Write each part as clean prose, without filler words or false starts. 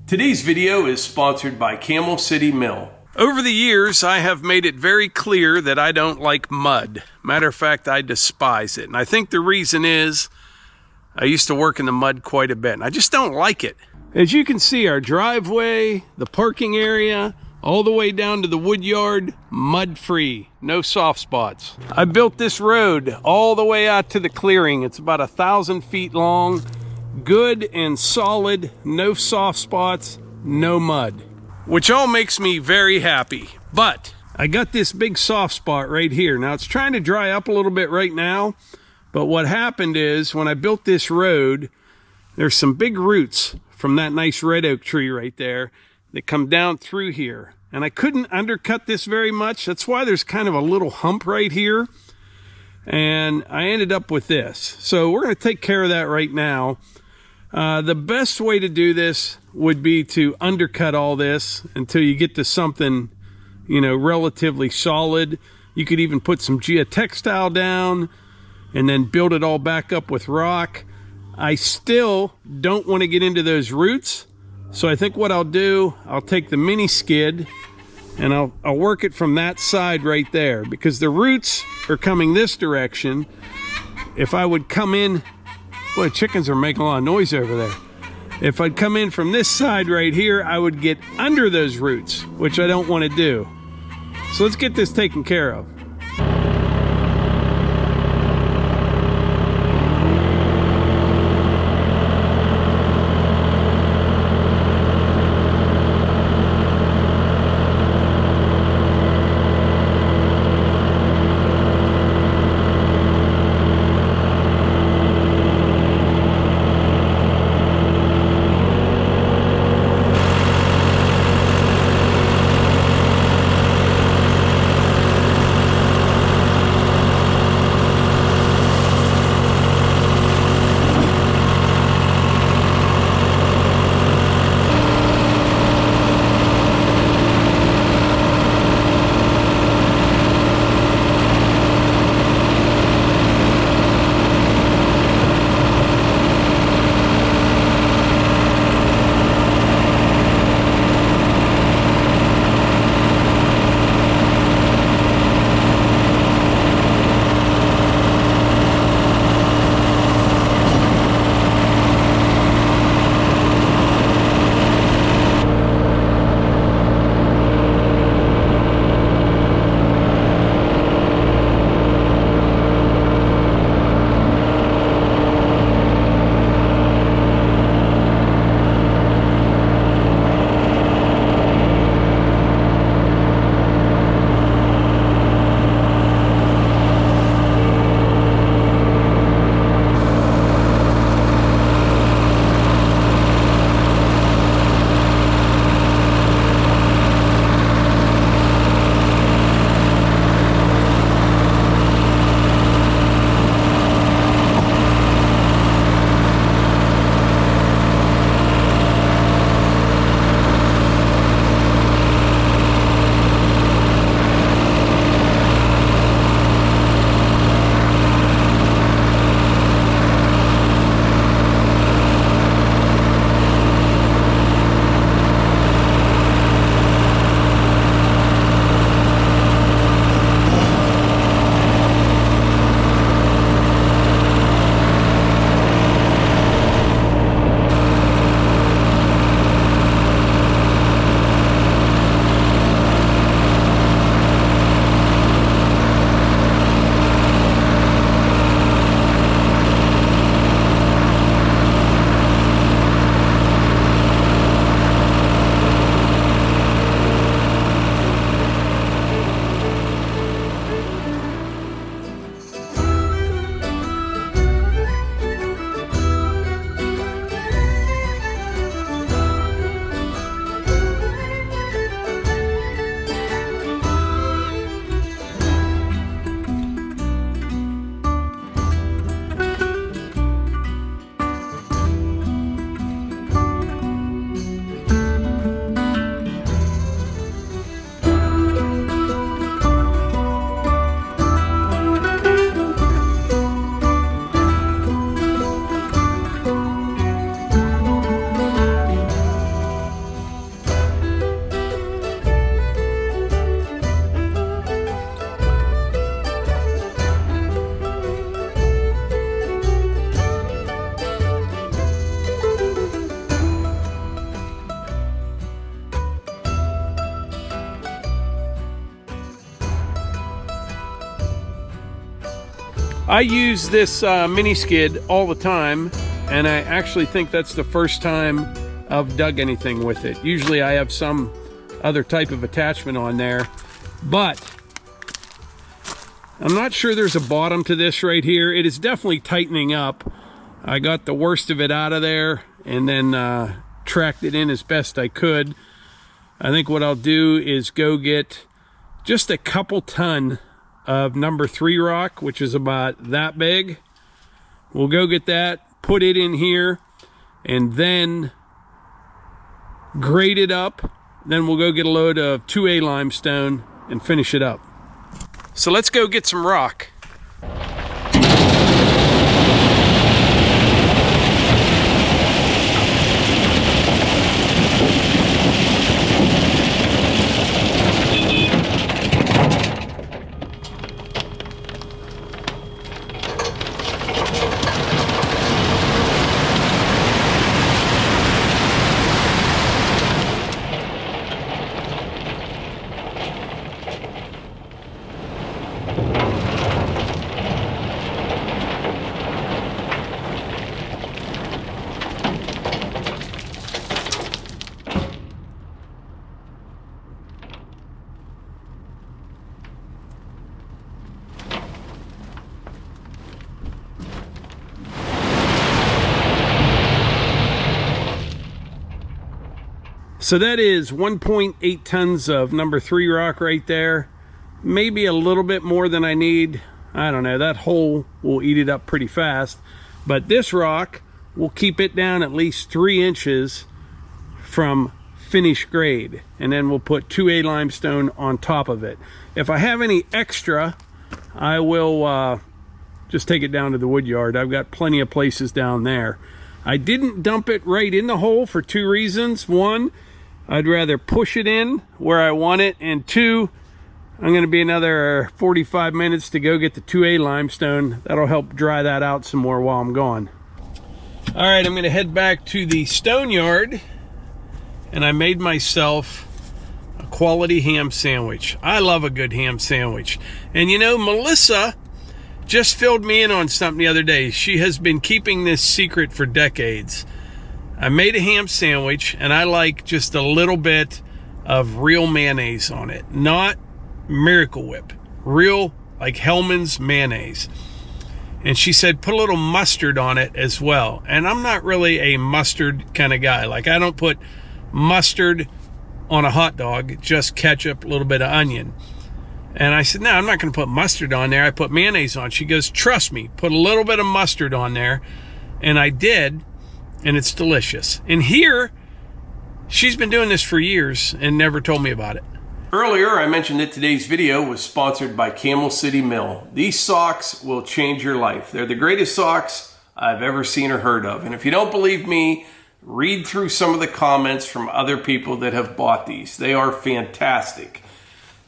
Today's video is sponsored by Camel City Mill. Over the years, I have made it very clear that I don't like mud. Matter of fact, I despise it. And I think the reason is I used to work in the mud quite a bit, and I just don't like it. As you can see, our driveway, the parking area, all the way down to the Woodyard, mud-free, no soft spots. I built this road all the way out to the clearing. It's about 1,000 feet long, good and solid, no soft spots, no mud, which all makes me very happy. But I got this big soft spot right here. Now it's trying to dry up a little bit right now, but what happened is when I built this road, there's some big roots from that nice red oak tree right there that come down through here. And I couldn't undercut this very much. That's why there's kind of a little hump right here. And I ended up with this. So we're going to take care of that right now. The best way to do this would be to undercut all this until you get to something, you know, relatively solid. You could even put some geotextile down and then build it all back up with rock. I still don't want to get into those roots. So I think what I'll do, I'll take the mini skid and I'll work it from that side right there, because the roots are coming this direction. If I would come in, boy, chickens are making a lot of noise over there. If I'd come in from this side right here, I would get under those roots, which I don't want to do. So let's get this taken care of. I use this mini skid all the time, and I actually think that's the first time I've dug anything with it. Usually I have some other type of attachment on there, but I'm not sure there's a bottom to this right here. It is definitely tightening up. I got the worst of it out of there and then tracked it in as best I could. I think what I'll do is go get just a couple ton of number 3 rock, which is about that big. We'll go get that, put it in here, and then grade it up. Then we'll go get a load of 2A limestone and finish it up. So let's go get some rock. So that is 1.8 tons of number 3 rock right there. Maybe a little bit more than I need. I don't know, that hole will eat it up pretty fast. But this rock will keep it down at least 3 inches from finished grade. And then we'll put 2A limestone on top of it. If I have any extra, I will just take it down to the Woodyard. I've got plenty of places down there. I didn't dump it right in the hole for 2 reasons. 1, I'd rather push it in where I want it, and 2, I'm going to be another 45 minutes to go get the 2A limestone. That'll help dry that out some more while I'm gone. All right, I'm going to head back to the stone yard, and I made myself a quality ham sandwich. I love a good ham sandwich. And you know, Melissa just filled me in on something the other day. She has been keeping this secret for decades. I made a ham sandwich, and I like just a little bit of real mayonnaise on it. Not Miracle Whip. Real, like Hellmann's mayonnaise. And she said, put a little mustard on it as well. And I'm not really a mustard kind of guy. Like, I don't put mustard on a hot dog, just ketchup, a little bit of onion. And I said, no, I'm not going to put mustard on there. I put mayonnaise on. She goes, trust me, put a little bit of mustard on there. And I did, and it's delicious. And here, she's been doing this for years and never told me about it. Earlier, I mentioned that today's video was sponsored by Camel City Mill. These socks will change your life. They're the greatest socks I've ever seen or heard of. And if you don't believe me, read through some of the comments from other people that have bought these. They are fantastic.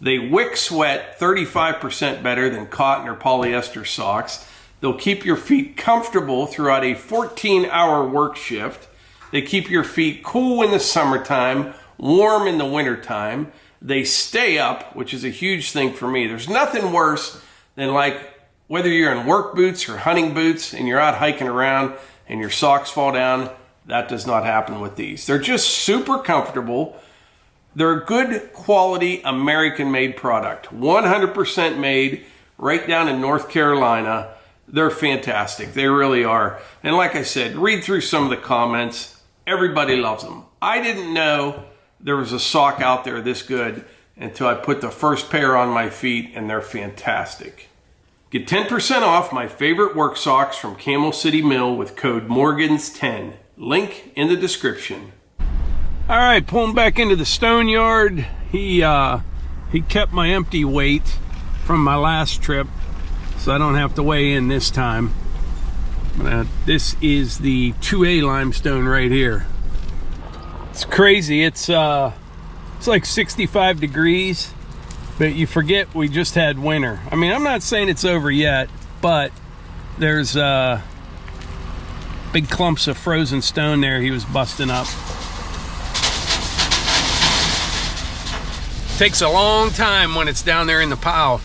They wick sweat 35% better than cotton or polyester socks. They'll keep your feet comfortable throughout a 14-hour work shift. They keep your feet cool in the summertime, warm in the wintertime. They stay up, which is a huge thing for me. There's nothing worse than, like, whether you're in work boots or hunting boots and you're out hiking around and your socks fall down. That does not happen with these. They're just super comfortable. They're a good quality American-made product. 100% made right down in North Carolina. They're fantastic. They really are. And like I said, read through some of the comments. Everybody loves them. I didn't know there was a sock out there this good until I put the first pair on my feet, and they're fantastic. Get 10% off my favorite work socks from Camel City Mill with code Morgans10. Link in the description. All right, pulling back into the stone yard. He kept my empty weight from my last trip, so I don't have to weigh in this time. This is the 2A limestone right here. It's crazy. It's like 65 degrees, but you forget we just had winter. I mean, I'm not saying it's over yet, but there's big clumps of frozen stone there he was busting up. Takes a long time when it's down there in the pile.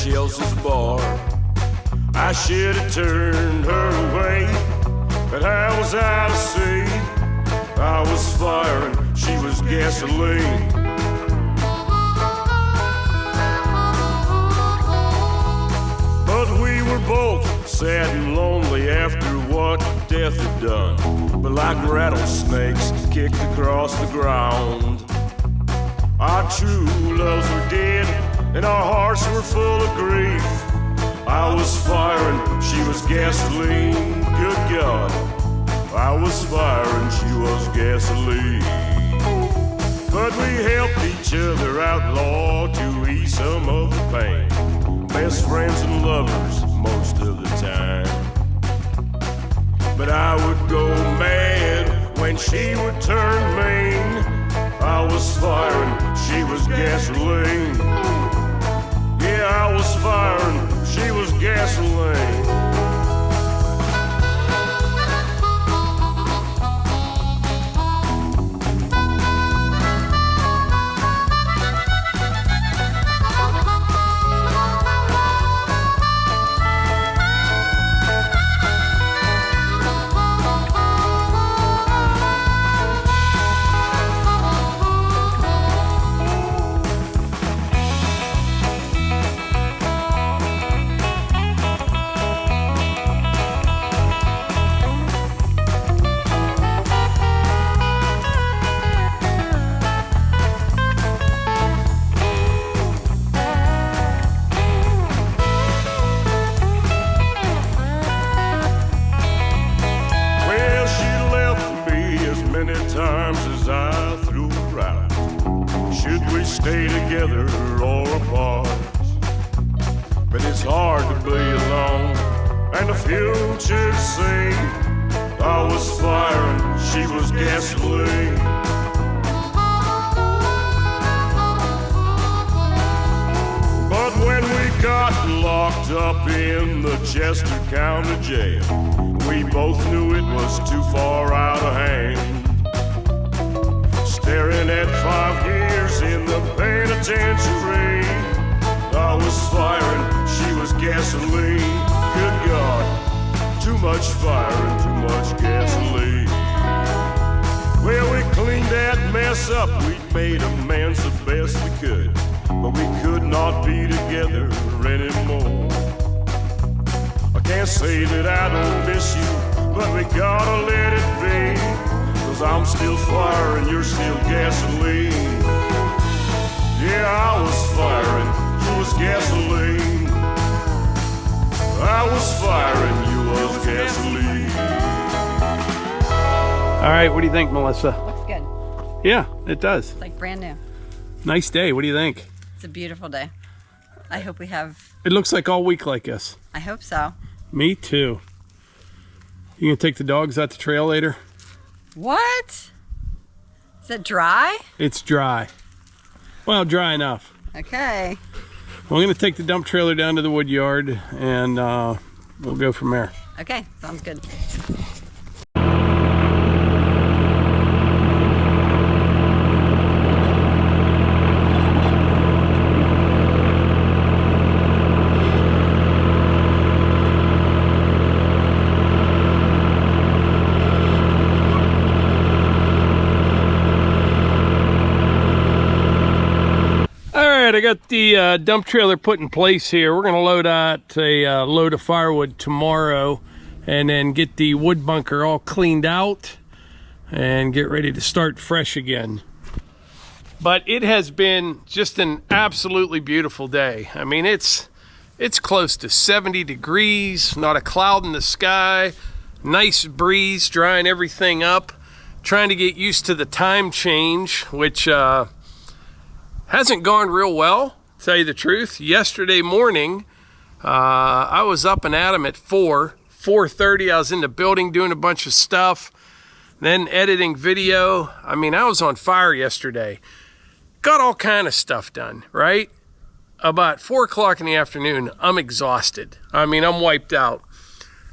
Chelsea's bar. I should have turned her away, but I was out of sea. I was fire and she was gasoline. But we were both sad and lonely after what death had done. But like rattlesnakes kicked across the ground. Our true loves were dead and our hearts were full of grief. I was fire and she was gasoline. Good God, I was fire and she was gasoline. But we helped each other out, Lord, to ease some of the pain. Best friends and lovers most of the time. But I would go mad when she would turn mean. I was fire and she was gasoline. Yeah, I was fire and she was gasoline. Stay together or apart. But it's hard to be alone and the future to see. I was fire and she was gasoline. But when we got locked up in the Chester County Jail, we both knew it was too far out of hand. Staring at 5 years in the penitentiary, I was fire and she was gasoline. Good God, too much fire and too much gasoline. Well, we cleaned that mess up, we made amends the best we could, but we could not be together anymore. I can't say that I don't miss you, but we gotta let it be. 'Cause I'm still fire and you're still gasoline. Yeah, I was fire and you was gasoline. I was fire and you was gasoline. All right, what do you think, Melissa? Looks good. Yeah, it does. It's like brand new. Nice day. What do you think? It's a beautiful day. I hope we have... It looks like all week like this. I hope so. Me too. You gonna take the dogs out the trail later? What? Is it dry? It's dry. Well, dry enough. Okay. We're going to take the dump trailer down to the Woodyard and we'll go from there. Okay, sounds good. I got the dump trailer put in place here. We're going to load out a load of firewood tomorrow and then get the wood bunker all cleaned out and get ready to start fresh again. But it has been just an absolutely beautiful day. I mean, it's close to 70 degrees, not a cloud in the sky, nice breeze drying everything up, trying to get used to the time change, which hasn't gone real well, to tell you the truth. Yesterday morning, I was up and at 'em at 4:30. I was in the building doing a bunch of stuff, then editing video. I mean, I was on fire yesterday. Got all kind of stuff done, right? About 4 o'clock in the afternoon, I'm exhausted. I mean, I'm wiped out.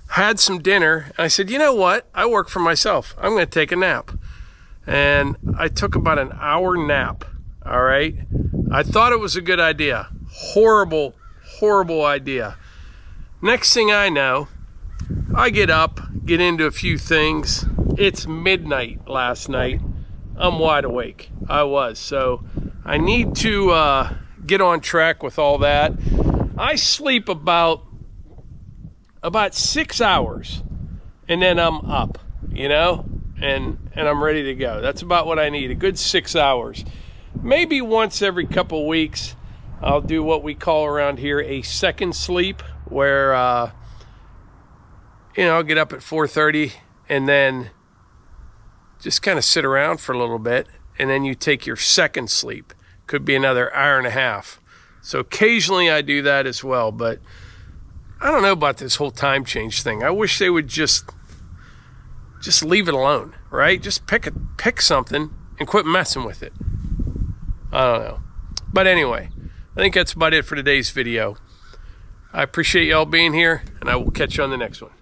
Had some dinner, and I said, you know what? I work for myself. I'm going to take a nap. And I took about an hour nap. All right. I thought it was a good idea. Horrible, horrible idea. Next thing I know, I get up, get into a few things. It's midnight last night. I'm wide awake. I was. So I need to get on track with all that. I sleep about 6 hours, and then I'm up, you know, and I'm ready to go. That's about what I need, a good 6 hours. Maybe once every couple weeks, I'll do what we call around here a second sleep, where, you know, I'll get up at 4:30 and then just kind of sit around for a little bit, and then you take your second sleep. Could be another hour and a half. So occasionally I do that as well, but I don't know about this whole time change thing. I wish they would just leave it alone, right? Just pick something and quit messing with it. I don't know. But anyway, I think that's about it for today's video. I appreciate y'all being here, and I will catch you on the next one.